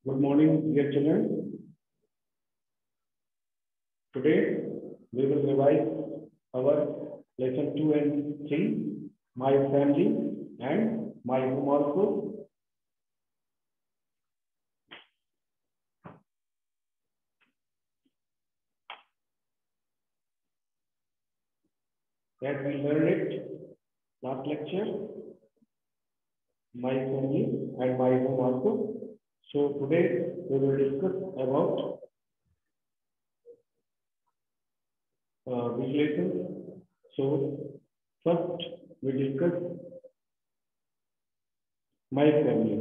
Good morning, dear children. Today we will revise our lesson 2 and 3, my family and my home also. That we learned it last lecture, my family and my home also. So today we will discuss about this lesson. So first we discuss my family.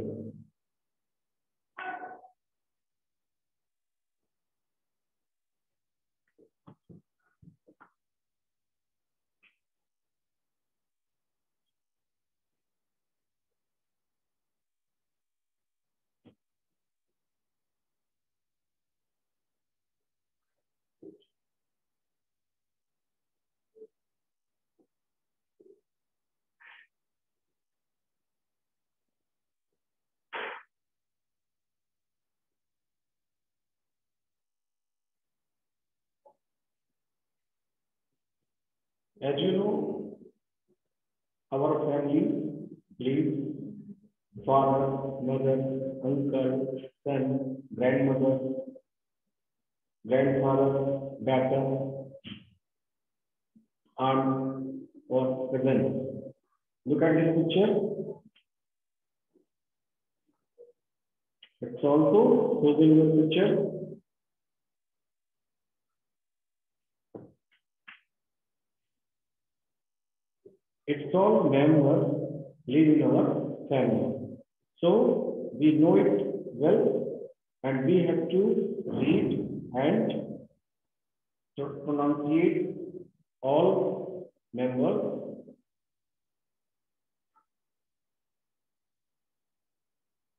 As you know, our family lives father, mother, uncle, son, grandmother, grandfather, daughter, aunt, or cousin. Look at this picture. It's also shown in the picture. It's all members live in our family. So we know it well, and we have to read and pronunciate all members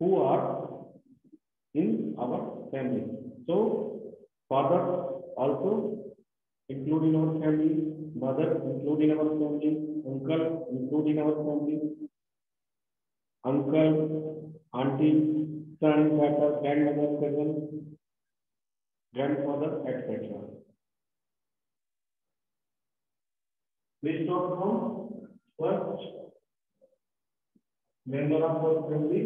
who are in our family. So father also including our family, mother including our family, uncle including our family, uncle, auntie, son, daughter, grandmother, cousin, grandfather, etc. Please note down first member of our family.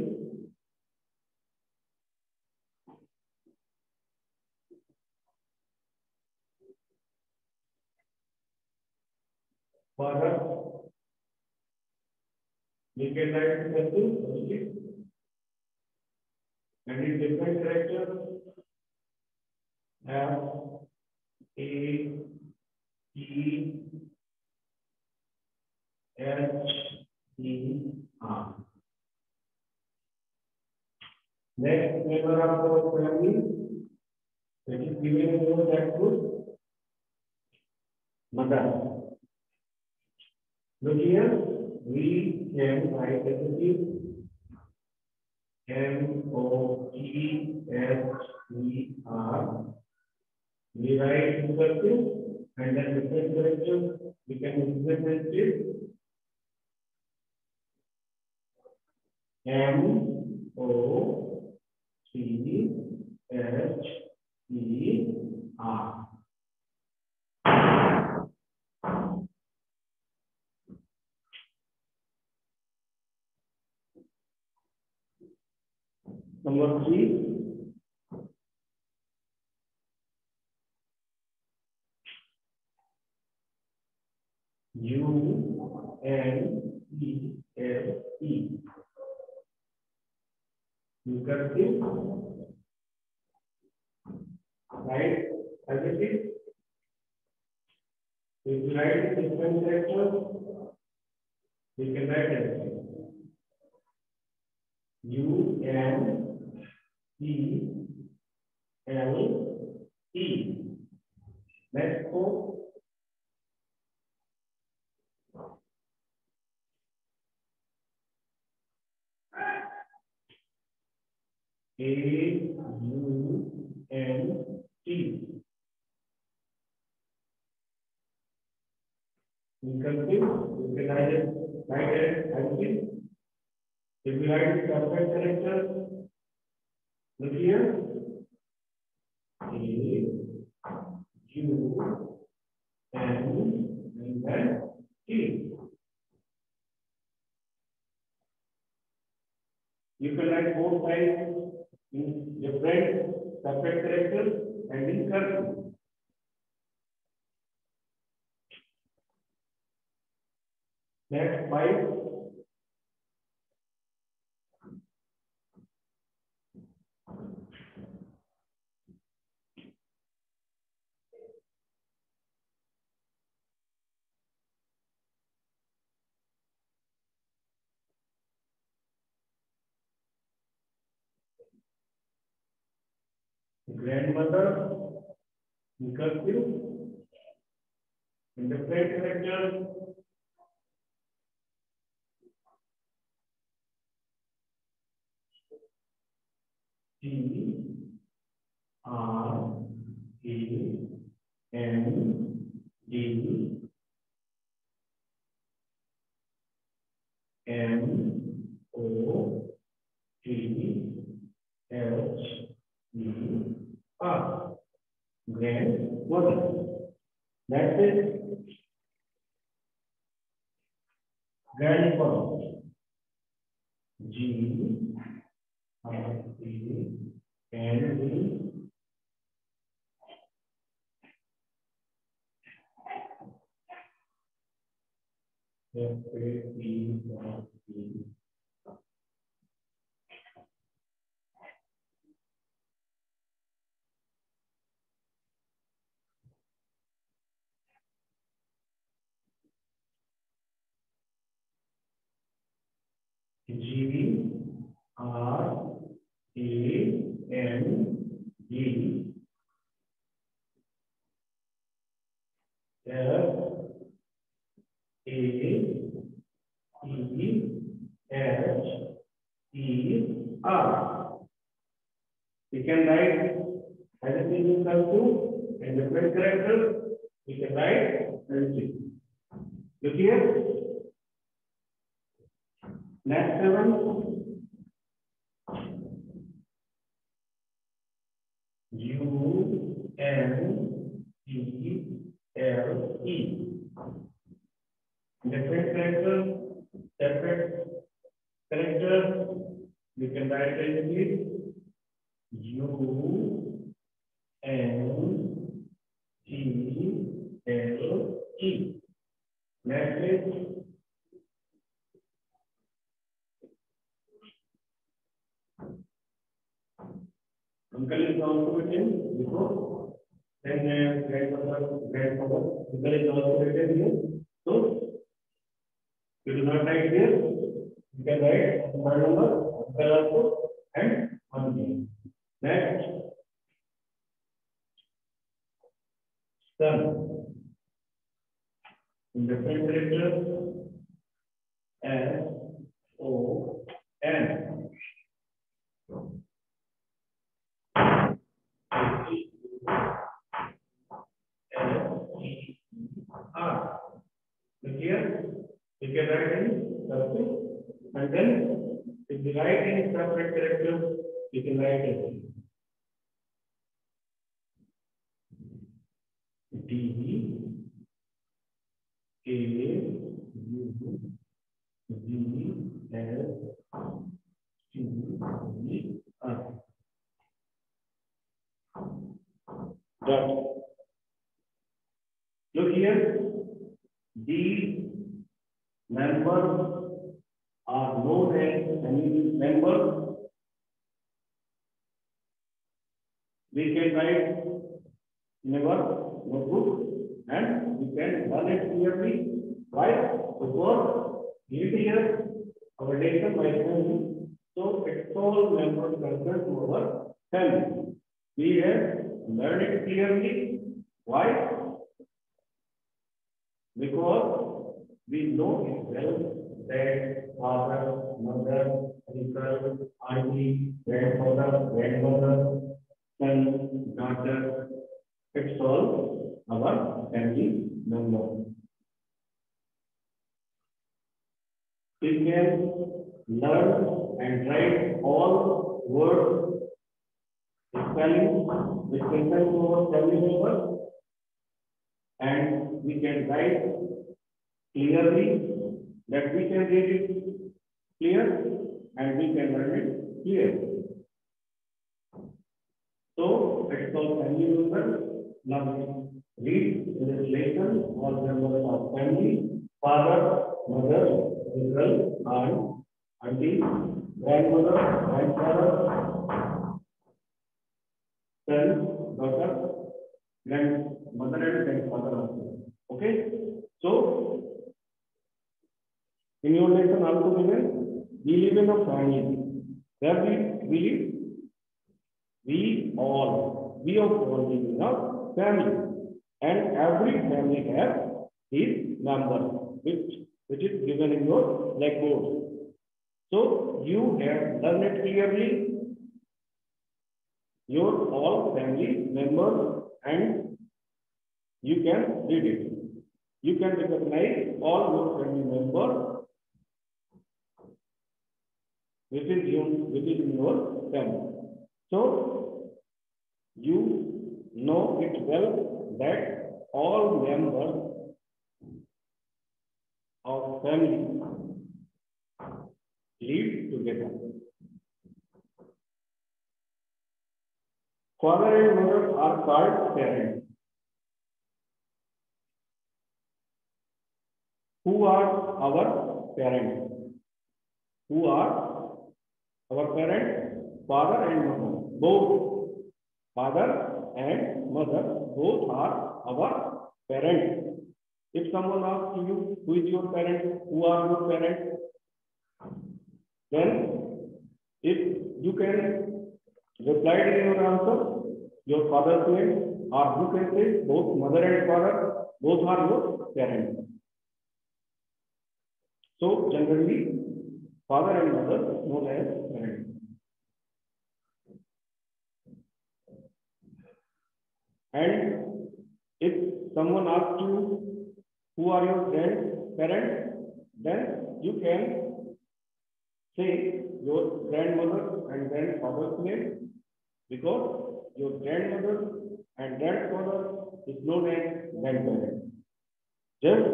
Father, we can write it firstly, and in different characters F, A, E, H, E, R. Next member of our family, which is given in your textbook, mother. Look here, we can write it M-O-T-H-E-R. We write in circle and then different characters we can represent it. M-O-T-H-E-R. Number 3. U-N-E-L-E. Cursive, right? Everything. If you write different characters, we can write everything. U-N-E-L-E. Next one. A-U-N-T. Cursive, you can write it everything. If you write separate characters, Look here. A, U, N, and then T. You can write both sides in different separate characters and in cursive. Next, 5. Grandmother, in cursive, in different characters. T, R, A, N, D, M, O, T, H, E, R. Grandmother. That's it. Grandfather. G, R, A, N, D, F, A, E, R, E. G, R, A, N, D, F, A, E, H, E, R. We can write anything in cursive and different characters. We can write anything. Look here. Next 7. U, N, E, L, E. Different characters, separate characters. We can write anything. U, N, T, L, E. Next is uncle is also written before. Then grandfather, uncle is also written here. So you do not write here. You can write one number, uncle also, and one name. Next, son. In different characters, S, O, N. R. Look here, you can write in cursive, and then if you write in separate characters, you can write it. D, A, U, V, S, T, E, R. Dot. Look here, these members are known as any members. We can write in our notebook and we can learn it clearly. Why? Because here our data by family. So it's all members concerned to our family. We have learned it clearly. Why? Because we know it well that father, mother, uncle, auntie, grandfather, grandmother, son, daughter, it's all our family member. We can learn and write all words spelling which contains our family members, and we can write clearly that we can read it clear and we can learn it clear. So it's called family members. Now we read in this lesson all members of family: father, mother, uncle, aunt, auntie, grandmother, grandfather, son, daughter, grandmother and grandfather also. Okay. So in your lesson also given, we live in a family. Where we live, we all live in a family, and every family has his number, which is given in your blackboard. So you have learned it clearly. Your all family members, and you can read it. You can recognize all your family members, which is in your family. So you know it well that all members of family live together. Father and mother are called parents. Who are our parents? Who are our parents? Father and mother. Both father and mother, both are our parents. If someone asks you, who is your parent? Who are your parents? Then, if you can reply in your answer, your father's name, or you can say both mother and father, both are your parents. So, generally, father and mother known as parents. And if someone asks you, who are your grandparents, then you can say your grandmother and grandfather's name, because your grandmother and grandfather is known as grandparents. Just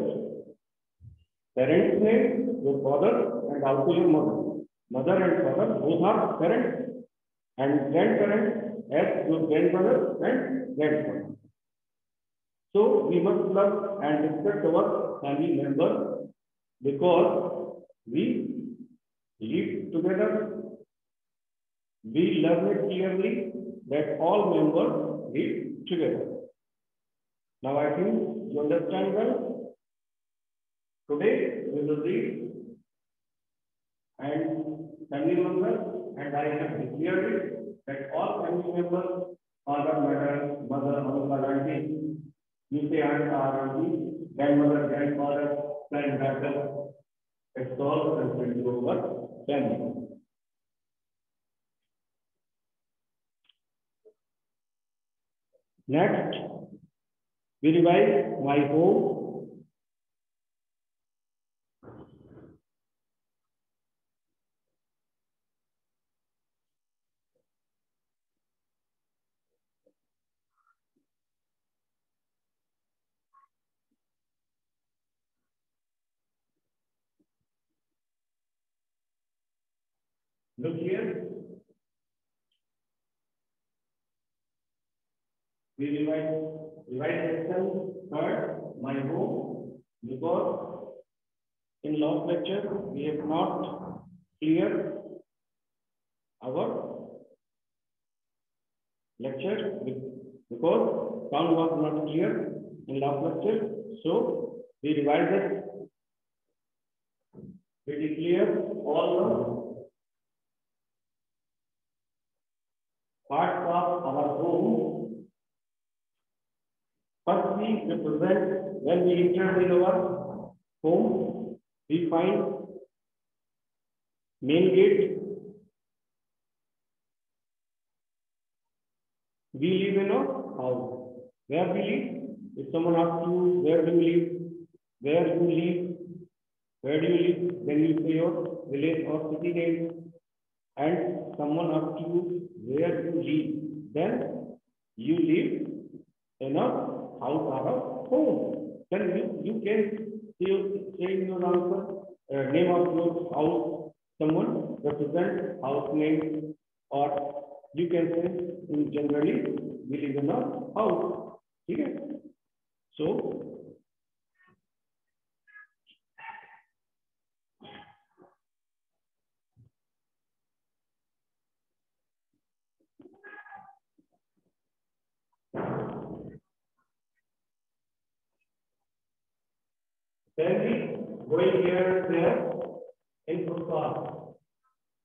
parents name, your father and also your mother. Mother and father both are parents, and grandparents as your grandmother and grandfather. So we must love and respect our family members because we live together. We learn it clearly that all members live together. Now I think you understand well. Today we will read and family members, and I have declared it that all family members, father, mother, uncle, auntie, you say aunt, auntie, grandmother, grandfather, son, daughter, it's all concerned to our family. Next, we revise my home. Look here. We revise section third, my home, because in last lecture we have not cleared our lecture because sound was not clear in last lecture. So we revised it. We declare all the parts of our home. First, we represent when we enter in our home, we find main gate. We live in a house. Where we live? If someone asks you, where do you live? Where you live? Where do you live? Then you say your village or city name. And someone asks you, where you live? then you live in a house or a home. Then you can say in your answer name of your house, someone represent house name, or you can say in generally we live in a house. Okay? So then we going here there in footpath.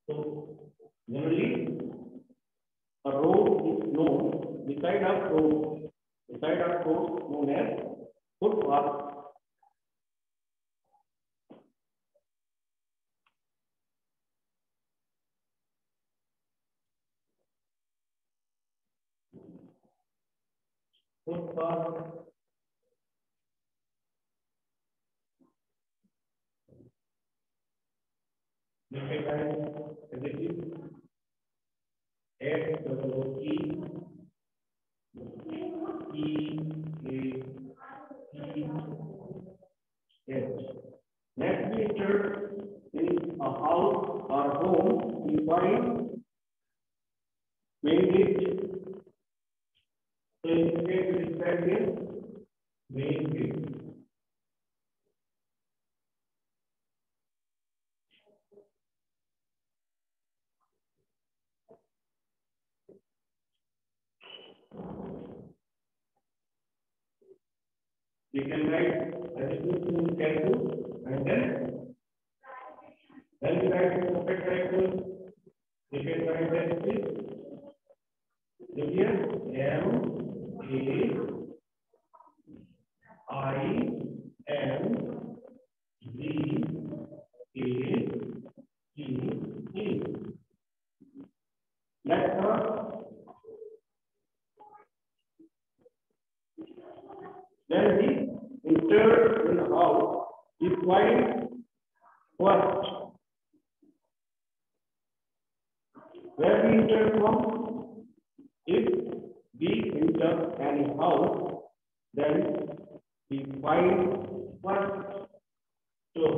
So generally a road is known beside of road known as footpath. Footpath. You can write this is F-E-E-A-T-H. Next we enter in a house or home, we find main gate. So in this case, we describe this main gate. We can write addition in calculus and then we write in perfect calculus. We can write that this. Here M-A-I-N-G-A-T-E. Let's then we enter in the house. We find first where we enter from. If we enter any house, then we find first door.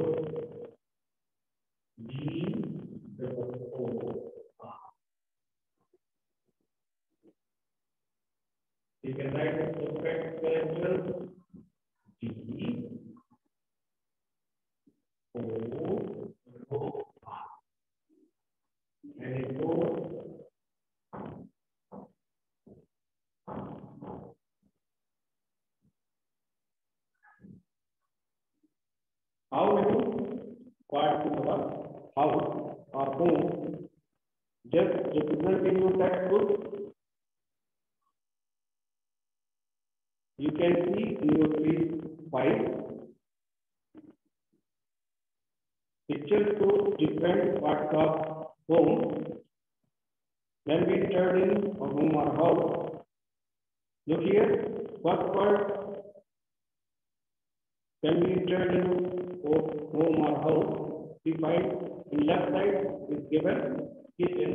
G-O-R. You can write the perfect character G-O-R. And it goes how many parts in our house or home? Just represent in your textbook. You can see in your page 5. Pictures show different parts of home. When we turn in a home or house, look here, first part, when we turn in home or house, we find in left side is given kitchen.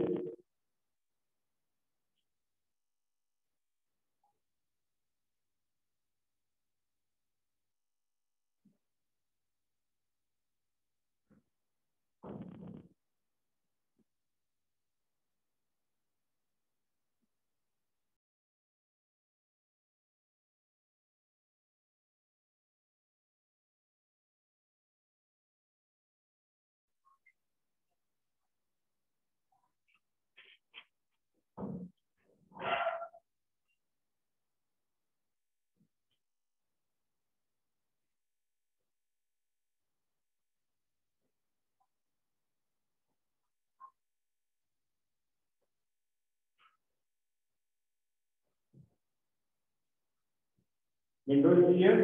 Window is here.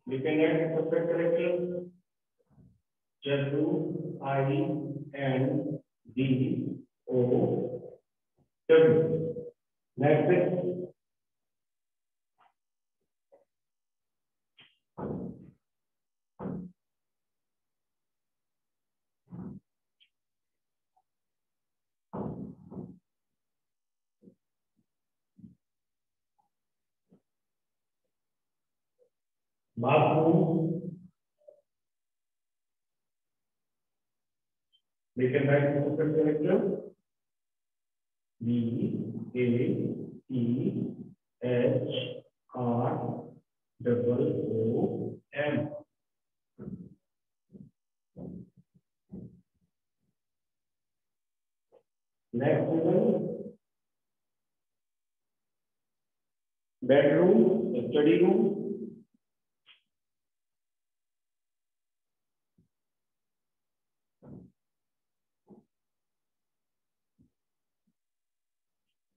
We can add separate characters. W-I-N-D-O-W. Next is bathroom. We can write the different character. BATHROOM. Next one, bedroom, study room.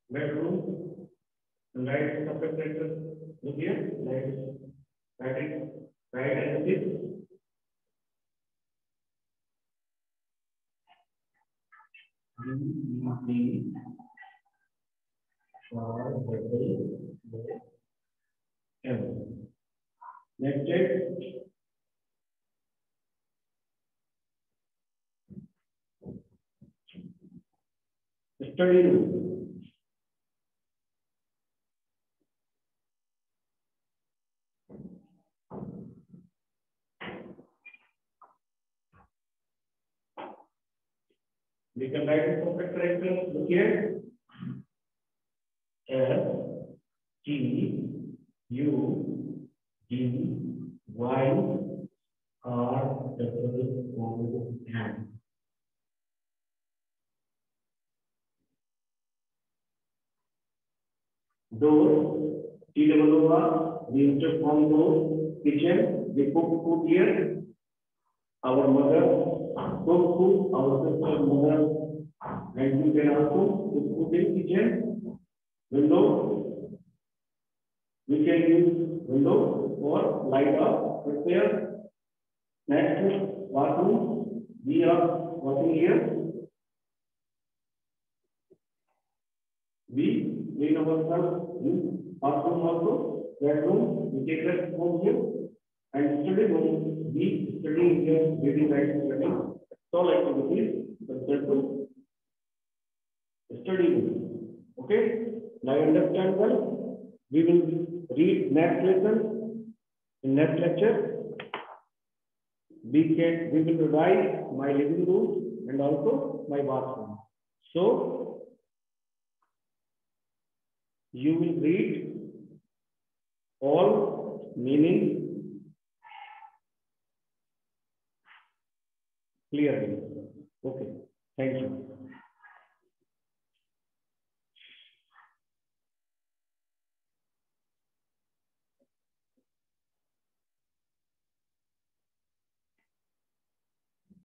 Bedroom, right subject letter. Look here, write as this. Next is study room. We can write it perfect character. Look here. S T U D Y R double O N. Door, T double O R, we enter from door, kitchen, we cook food here. Our mother cook food, our sister mother, and you can also cook food in kitchen. Window, we can use window for light up, prepare. Next, bathroom, we are working here. We clean ourselves in bathroom also, bedroom, we take rest home here, and study room, we study here, reading, writing, learning, all activities, concerned to study room. Okay, now you understand well. We will read next lesson. In next lecture, we will revise my living room and also my bathroom. So you will read all meaning clearly. Okay, thank you.